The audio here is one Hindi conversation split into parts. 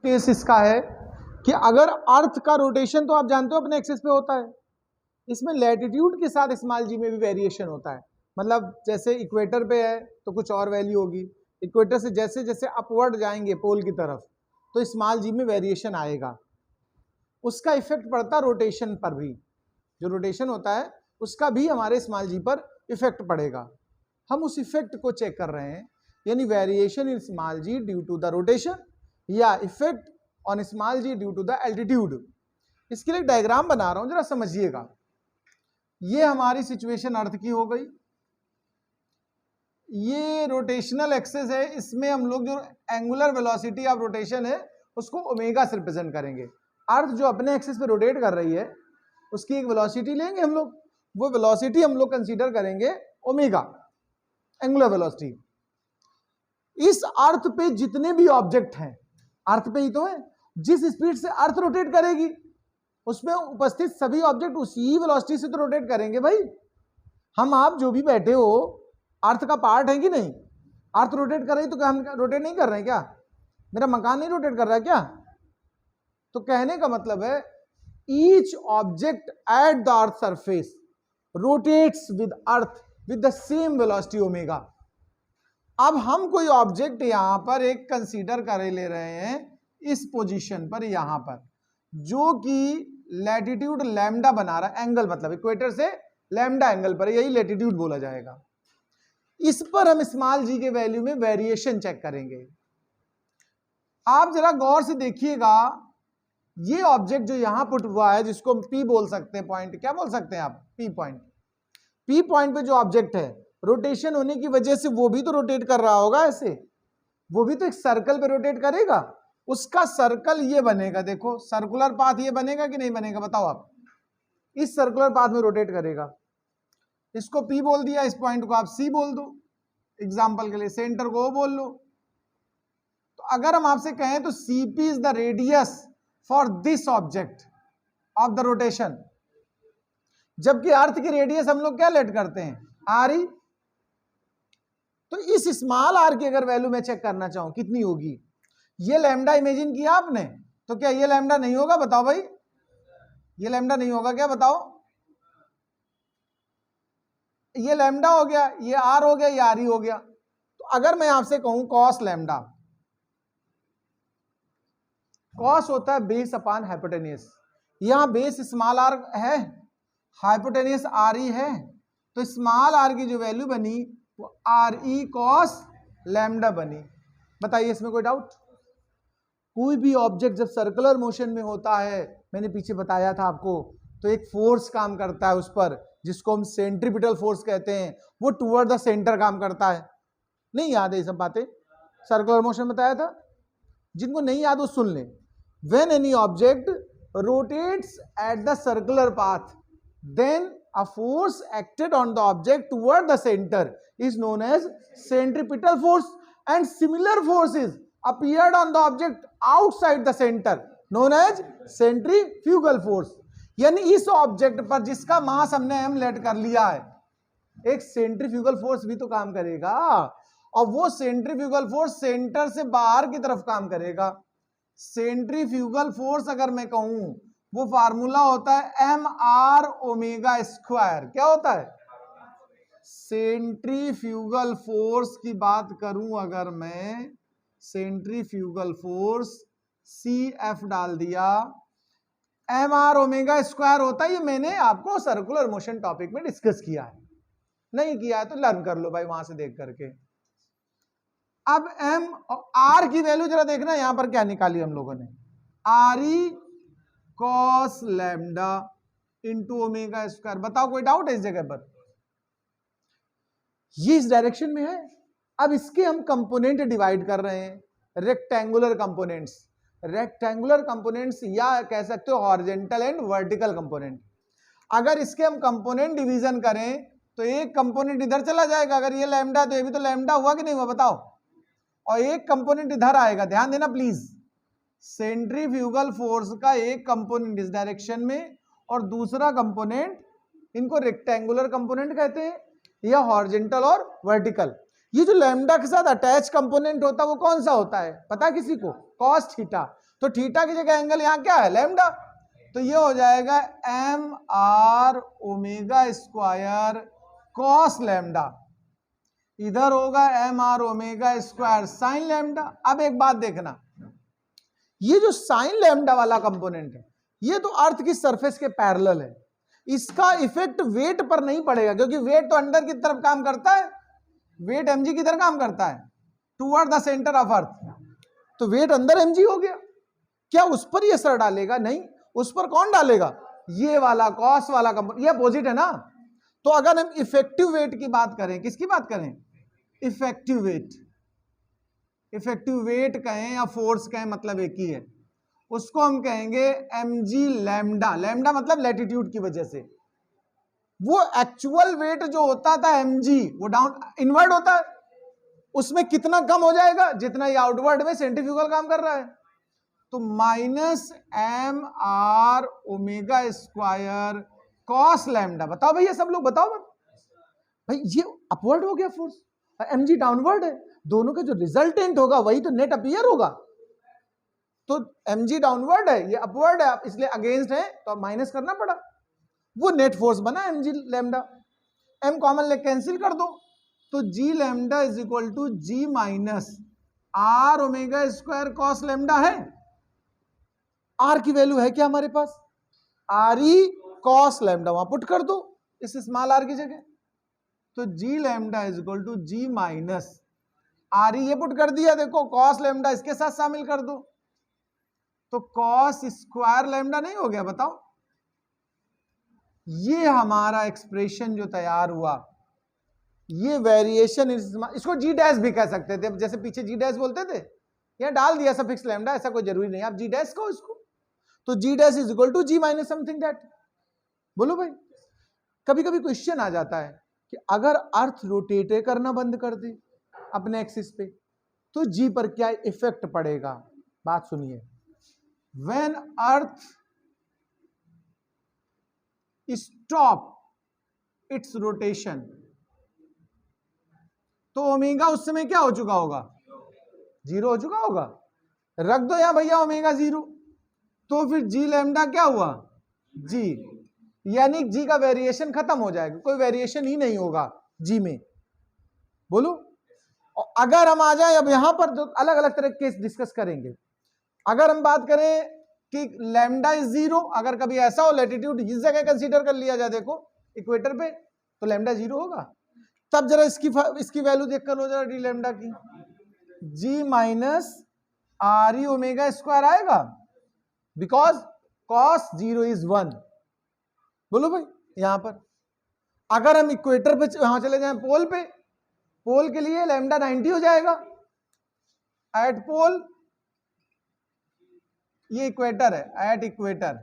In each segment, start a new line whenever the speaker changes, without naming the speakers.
केस इसका है कि अगर अर्थ का रोटेशन तो आप जानते हो अपने एक्सिस पे होता है, इसमें लैटिट्यूड के साथ स्मॉल जी में भी वेरिएशन होता है। मतलब जैसे इक्वेटर पे है तो कुछ और वैल्यू होगी, इक्वेटर से जैसे जैसे अपवर्ड जाएंगे पोल की तरफ तो स्मॉल जी में वेरिएशन आएगा। उसका इफेक्ट पड़ता है रोटेशन पर भी, जो रोटेशन होता है उसका भी हमारे स्मॉल जी पर इफेक्ट पड़ेगा। हम उस इफेक्ट को चेक कर रहे हैं, यानी variation in small G due to the rotation या effect on small G due to the altitude. इसके लिए डायग्राम बना रहा हूं, जरा समझिएगा। ये हमारी सिचुएशन अर्थ की हो गई, ये रोटेशनल एक्सेस है, इसमें हम लोग जो एंगुलर वेलोसिटी ऑफ रोटेशन है उसको ओमेगा से रिप्रेजेंट करेंगे। अर्थ जो अपने एक्सिस पे रोटेट कर रही है उसकी एक वेलोसिटी लेंगे हम लोग, वो वेलोसिटी हम लोग कंसीडर करेंगे ओमेगा, एंगुलर वेलोसिटी। इस अर्थ पे जितने भी ऑब्जेक्ट हैं, अर्थ पे ही तो है, जिस स्पीड से अर्थ रोटेट करेगी उसमें उपस्थित सभी ऑब्जेक्ट उसी वेलोसिटी से तो रोटेट करेंगे भाई। हम आप जो भी बैठे हो अर्थ का पार्ट है कि नहीं? अर्थ रोटेट कर रही तो क्या हम रोटेट नहीं कर रहे हैं क्या? मेरा मकान नहीं रोटेट कर रहा है क्या? तो कहने का मतलब है each object at the earth surface rotates with earth with the same velocity omega. अब हम कोई ऑब्जेक्ट यहां पर एक कंसीडर कर ले रहे हैं इस पोजीशन पर, यहां पर, जो कि लैटिट्यूड लैम्डा बना रहा है, एंगल मतलब इक्वेटर से लैम्डा एंगल पर, यही लैटिट्यूड बोला जाएगा। इस पर हम स्मॉल जी के वैल्यू में वेरिएशन चेक करेंगे। आप जरा गौर से देखिएगा, ये ऑब्जेक्ट जो यहां पुट हुआ है जिसको हम पी बोल सकते हैं, पॉइंट क्या बोल सकते हैं आप? P point. पी पॉइंट पे जो ऑब्जेक्ट है रोटेशन होने की वजह से वो भी तो रोटेट कर रहा होगा, ऐसे वो भी तो एक सर्कल पे रोटेट करेगा। उसका सर्कल ये बनेगा, देखो सर्कुलर पाथ ये बनेगा कि नहीं बनेगा बताओ आप? इस सर्कुलर पाथ में रोटेट करेगा। इसको P बोल दिया, इस पॉइंट को आप C बोल दो, एग्जांपल के लिए सेंटर को O बोल लो। तो अगर हम आपसे कहें तो CP is the radius for this object of the rotation, जबकि अर्थ की रेडियस हम लोग क्या लेट करते हैं? RE। तो इस स्मॉल r की अगर वैल्यू मैं चेक करना चाहूं कितनी होगी, ये लैम्डा इमेजिन किया आपने, तो क्या ये लैम्डा नहीं होगा? बताओ भाई, ये लैम्डा नहीं होगा क्या? बताओ, ये लैम्डा हो गया, ये r हो गया, ये RE हो गया। तो अगर मैं आपसे कहूं कॉस लैम्डा, कॉस होता है बेस अपॉन हाइपोटेनियस, यहां बेस स्मॉल r है, हाइपोटेनियस RE है, तो स्मॉल r की जो वैल्यू बनी वो RE कॉस लैम्डा बनी। बताइए इसमें कोई डाउट? कोई भी ऑब्जेक्ट जब सर्कुलर मोशन में होता है, मैंने पीछे बताया था आपको, तो एक फोर्स काम करता है उस पर जिसको हम सेंट्रीपिटल फोर्स कहते हैं, वो टुवर्ड द सेंटर काम करता है। नहीं याद है ये सब बातें? सर्कुलर मोशन बताया था, जिनको नहीं याद वो सुन ले। When any object rotates at the circular path then a force acted on the object toward the center is known as centripetal force, and similar forces appeared on the object outside the center known as centrifugal force। यानी इस ऑब्जेक्ट पर जिसका मास हमने m लेट कर लिया है, एक सेंट्रीफ्यूगल फोर्स भी तो काम करेगा, और वो सेंट्रीफ्यूगल फोर्स सेंटर से बाहर की तरफ काम करेगा। सेंट्रीफ्यूगल फोर्स अगर मैं कहूं वो फार्मूला होता है mr ओमेगा स्क्वायर। क्या होता है? सेंट्रीफ्यूगल फोर्स की बात करूं अगर मैं, सेंट्रीफ्यूगल फोर्स CF डाल दिया, mr ओमेगा स्क्वायर होता है। ये मैंने आपको सर्कुलर मोशन टॉपिक में डिस्कस किया है, नहीं किया है तो लर्न कर लो भाई वहां से देख करके। अब m और r की वैल्यू जरा देखना, यहां पर क्या निकाली हम लोगों ने, RE cos lambda into omega square. बताओ कोई डाउट है इस जगह पर? ये इस डायरेक्शन में है। अब इसके हम कंपोनेंट डिवाइड कर रहे हैं, रेक्टेंगुलर कंपोनेंट्स, रेक्टेंगुलर कंपोनेंट्स या कह सकते हो हॉरिजॉन्टल एंड वर्टिकल कंपोनेंट। अगर इसके हम कंपोनेंट डिवीजन करें तो एक कंपोनेंट इधर चला जाएगा, अगर ये लैम्डा तो ये भी तो लैम्डा हुआ कि नहीं हुआ बताओ, और एक कंपोनेंट इधर आएगा। ध्यान देना प्लीज, सेंट्रीफ्यूगल फोर्स का एक कंपोनेंट इस डायरेक्शन में और दूसरा कंपोनेंट, इनको रेक्टेंगुलर कंपोनेंट कहते हैं या हॉरिजॉन्टल और वर्टिकल। ये जो लैम्डा के साथ अटैच कंपोनेंट होता है वो कौन सा होता है पता है किसी को? Cos theta. तो थीटा की जगह एंगल यहां क्या है, लैम्डा। तो ये हो जाएगा M R omega square cos lambda, इधर होगा M R omega square sine lambda. अब एक बात देखना, ये जो साइन लैम्डा वाला कंपोनेंट है ये तो अर्थ की सरफेस के पैरेलल है, इसका इफेक्ट वेट पर नहीं पड़ेगा, क्योंकि वेट तो अंदर की तरफ काम करता है, वेट mg किधर काम करता है, toward the centre of earth, तो वेट अंदर mg हो गया। क्या उस पर ये असर डालेगा, नहीं, उस पर कौन डालेगा, ये वाला कॉस वाला कंपोनेंट, ये अपोजिट है ना। तो अगर हम इफेक्टिव वेट की बात करें, किसकी बात करें, इफेक्टिव वेट, इफेक्टिव वेट कहें या फोर्स कहें मतलब एक ही है, उसको हम कहेंगे mg लैम्डा। लैम्डा मतलब लैटिट्यूड की वजह से, वो एक्चुअल वेट जो होता था mg वो डाउन इनवर्ड होता है, उसमें कितना कम हो जाएगा, जितना ये आउटवर्ड में सेंट्रीफ्यूगल काम कर रहा है। तो minus M R omega square cos lambda. बताओ भैया, सब लोग बताओ भाई, ये अपवर्ड हो गया फोर्स, mg डाउनवर्ड है, दोनों का जो रिजल्टेंट होगा वही तो नेट अपीयर होगा। तो mg डाउनवर्ड है, ये अपवर्ड है, इसलिए अगेंस्ट है तो माइनस करना पड़ा, वो नेट फोर्स बना mg लैम्डा। m कॉमन ले कैंसिल कर दो, तो g lambda is equal to g minus R omega square cos lambda है। r की वैल्यू है क्या हमारे पास, आर ई कॉस लैम्डा, वहां पुट कर दो इस स्मॉल r की जगह, तो g lambda is equal to g minus R E, ये पुट कर दिया, देखो कॉस लैम्डा इसके साथ शामिल कर दो, तो कॉस स्क्वायर लैम्डा नहीं हो गया। बताओ, ये हमारा एक्सप्रेशन जो तैयार हुआ, ये वेरिएशन, इसको जी डैश भी कह सकते थे, जैसे पीछे जी डैश बोलते थे, यहां डाल दिया सफिक्स लैम्डा, ऐसा कोई जरूरी नहीं, आप जी डैश कहो इसको, तो G dash is equal to G minus something that. बोलो भाई, कभी कभी क्वेश्चन आ जाता है कि अगर अर्थ रोटेट करना बंद कर दे अपने एक्सिस पे तो जी पर क्या इफेक्ट पड़ेगा। बात सुनिए, when earth stop its rotation, तो ओमेगा उस समय क्या हो चुका होगा, जीरो हो चुका होगा। रख दो यहां भैया ओमेगा जीरो, तो फिर जी लैम्डा क्या हुआ, जी, यानी जी का वेरिएशन खत्म हो जाएगा, कोई वेरिएशन ही नहीं होगा जी में। बोलो, और अगर हम आ जाए अब यहां पर, जो अलग अलग तरह के केस डिस्कस करेंगे, अगर हम बात करें कि लैम्डा इज जीरो, अगर कभी ऐसा हो लैटिट्यूड इस जगह कंसीडर कर लिया जाए, देखो इक्वेटर पे, तो लैम्डा जीरो होगा, तब जरा इसकी वैल्यू देखकर हो जरा डी लैम्डा की, G minus R E omega square आएगा, because cos zero is one. बोलो भाई, यहां पर अगर हम इक्वेटर पे वहां चले जाएं पोल पे, पोल के लिए लैम्डा 90 हो जाएगा एट पोल, ये इक्वेटर है एट इक्वेटर,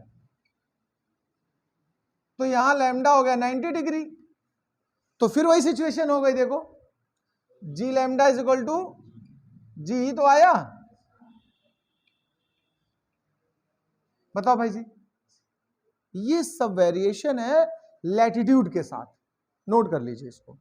तो यहां लैम्डा हो गया 90 डिग्री, तो फिर वही सिचुएशन हो गई, देखो जी लैम्डा इज इक्वल टू जी ही तो आया। बताओ भाई जी, ये सब वेरिएशन है लैटिट्यूड के साथ, नोट कर लीजिए इसको।